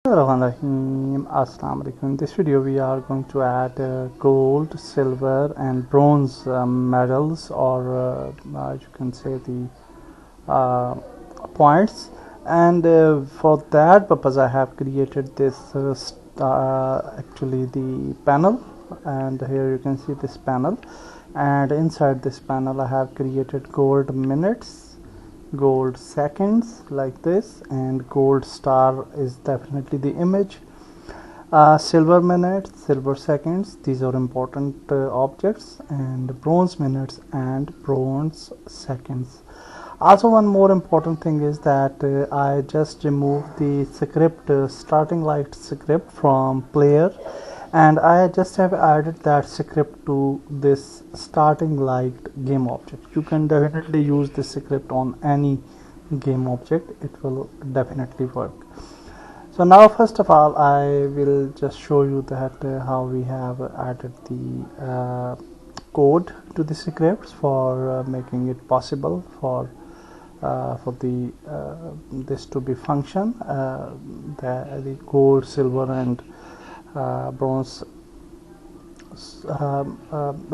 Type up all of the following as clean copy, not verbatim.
Assalamu alaikum. In this video we are going to add gold, silver and bronze medals, or you can say the points, and for that purpose I have created this actually the panel, and here you can see this panel, and inside this panel I have created gold minutes, gold seconds like this, and gold star is definitely the image, silver minutes, silver seconds, these are important objects, and bronze minutes and bronze seconds. Also, one more important thing is that I just removed the script, starting light script from player, and I just have added that script to this starting light game object. You can definitely use this script on any game object, it will definitely work. So now first of all I will just show you that how we have added the code to the scripts for making it possible for the this to be function, the gold, silver and bronze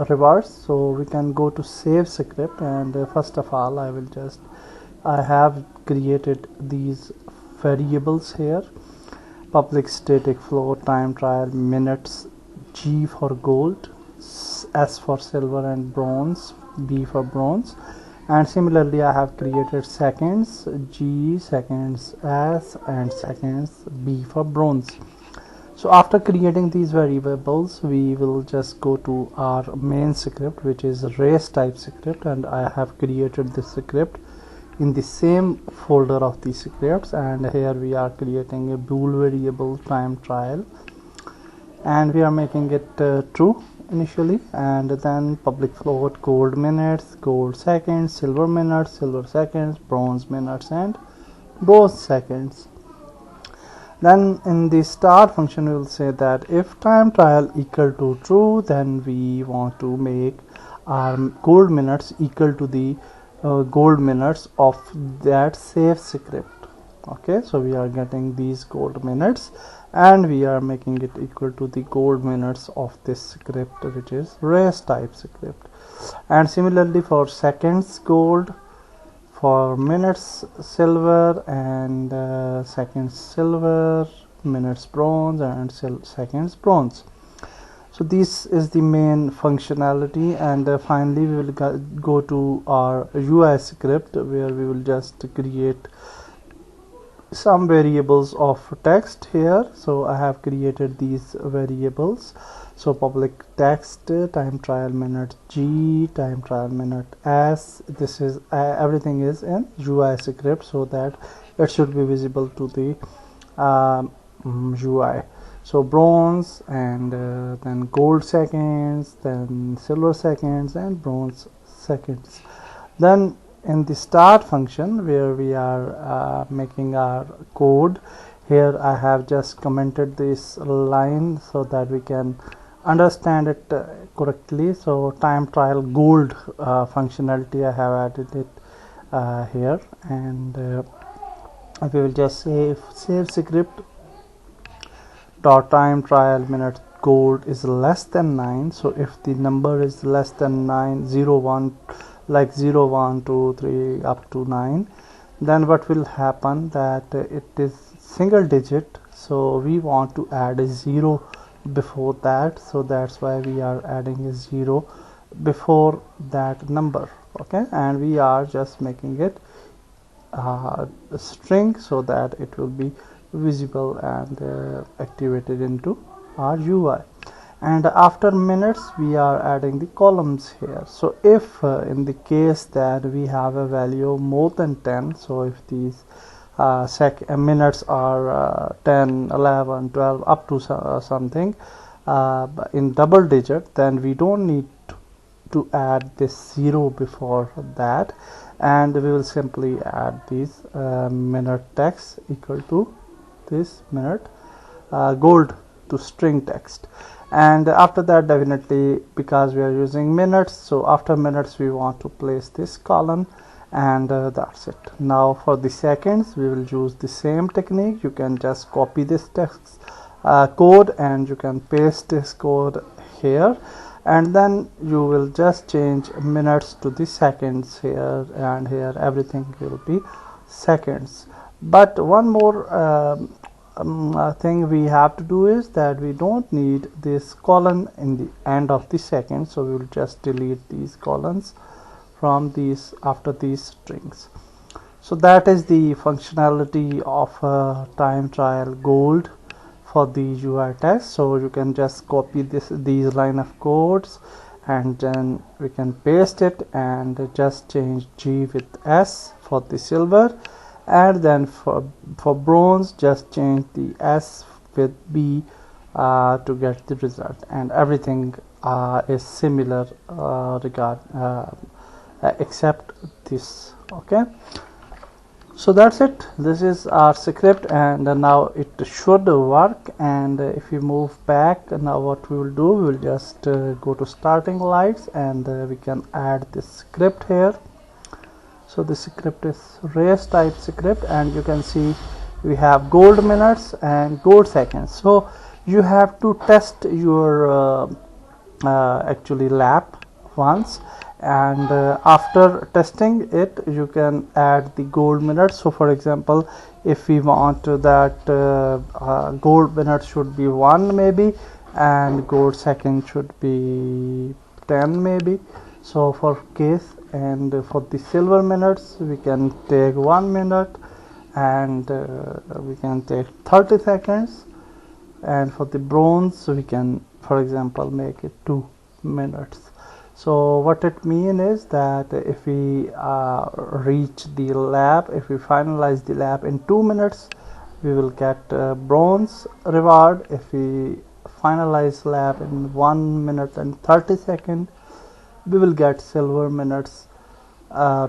reverse. So we can go to save script, and first of all I have created these variables here: public static float, time trial, minutes, G for gold, S for silver and bronze, B for bronze, and similarly I have created seconds, G, seconds S, and seconds B for bronze. So after creating these variables we will just go to our main script, which is a race type script, and I have created this script in the same folder of the scripts, and here we are creating a bool variable time trial, and we are making it true initially, and then public float gold minutes, gold seconds, silver minutes, silver seconds, bronze minutes and bronze seconds. Then in the start function we will say that if time trial equal to true, then we want to make our gold minutes equal to the gold minutes of that save script. Okay, so we are getting these gold minutes and we are making it equal to the gold minutes of this script, which is race type script. And similarly for seconds gold, for minutes silver, and seconds silver, minutes bronze, and seconds bronze. So this is the main functionality, and finally we will go to our UI script, where we will just create some variables of text here. So I have created these variables. So public text, time trial minute G, time trial minute S. This is everything is in UI script, so that it should be visible to the UI. So bronze, and then gold seconds, then silver seconds and bronze seconds. Then in the start function, where we are making our code, here I have just commented this line so that we can understand it correctly. So time trial gold functionality I have added it here, and we will just save script dot time trial minute gold is less than 9. So if the number is less than 9, 0 1, like 0 1 2 3 up to 9, then what will happen that it is single digit, so we want to add a 0 before that, so that's why we are adding a 0 before that number. Okay, and we are just making it a string so that it will be visible and activated into our UI. And after minutes we are adding the columns here. So if in the case that we have a value more than 10, so if these minutes are 10, 11, 12 up to something in double digit, then we don't need to add this 0 before that, and we will simply add these minute text equal to this minute gold to string text. And after that, definitely because we are using minutes, so after minutes we want to place this column, and that's it. Now for the seconds we will use the same technique. You can just copy this text code and you can paste this code here, and then you will just change minutes to the seconds here, and here everything will be seconds. But one more thing we have to do is that we don't need this colon in the end of the second, so we will just delete these colons from these after these strings. So that is the functionality of time trial gold for the UI test. So you can just copy these line of codes, and then we can paste it and just change G with S for the silver, and then for bronze just change the S with B to get the result, and everything is similar except this. Okay, so that's it. This is our script, and now it should work. And if we move back, now what we will do, we will just go to starting lights, and we can add this script here. So the script is race type script, and you can see we have gold minutes and gold seconds. So you have to test your actually lap once, and after testing it you can add the gold minutes. So for example, if we want that gold minutes should be 1 maybe, and gold second should be 10 maybe, so for case. And for the silver minutes we can take 1 minute, and we can take 30 seconds, and for the bronze we can, for example, make it 2 minutes. So what it means is that if we reach the lap, if we finalize the lap in 2 minutes, we will get bronze reward. If we finalize lap in 1 minute and 30 seconds, we will get silver minutes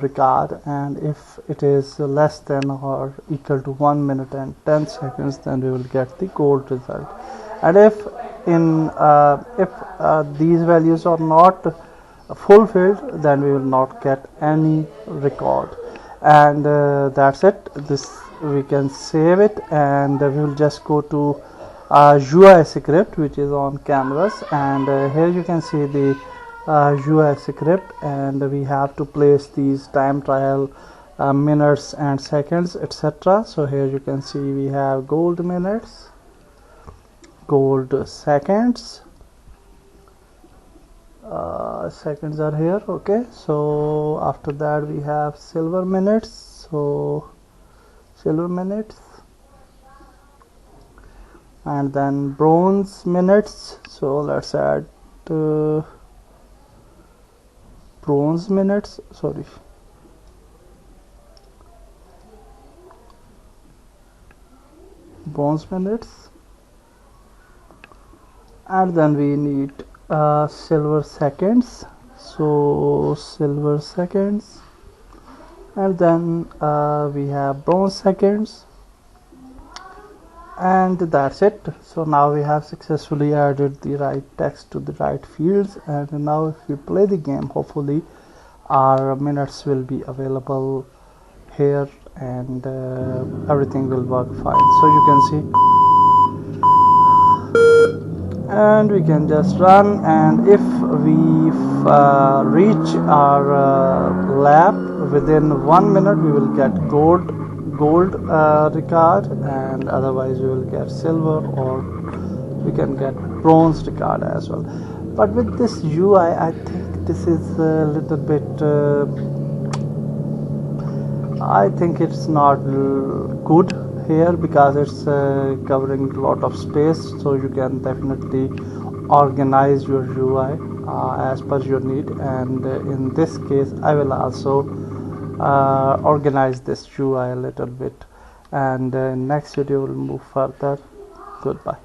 regard, and if it is less than or equal to 1 minute and 10 seconds, then we will get the gold result. And if these values are not fulfilled, then we will not get any record. And that's it. This we can save it, and we will just go to UI script, which is on canvas, and here you can see the UI script, and we have to place these time trial minutes and seconds, etc. So here you can see we have gold minutes, gold seconds, seconds are here. Okay, so after that we have silver minutes, so silver minutes, and then bronze minutes. So let's add bronze minutes, bronze minutes, and then we need silver seconds, so silver seconds, and then we have bronze seconds, and that's it. So now we have successfully added the right text to the right fields, and now if we play the game, hopefully our minutes will be available here, and everything will work fine. So you can see, and we can just run, and if we reach our lap within 1 minute, we will get gold record, and otherwise we will get silver, or we can get bronze record as well. But with this UI, I think this is a little bit I think it's not good here, because it's covering a lot of space. So you can definitely organize your UI as per your need, and in this case I will also organize this UI a little bit, and next video will move further. Goodbye.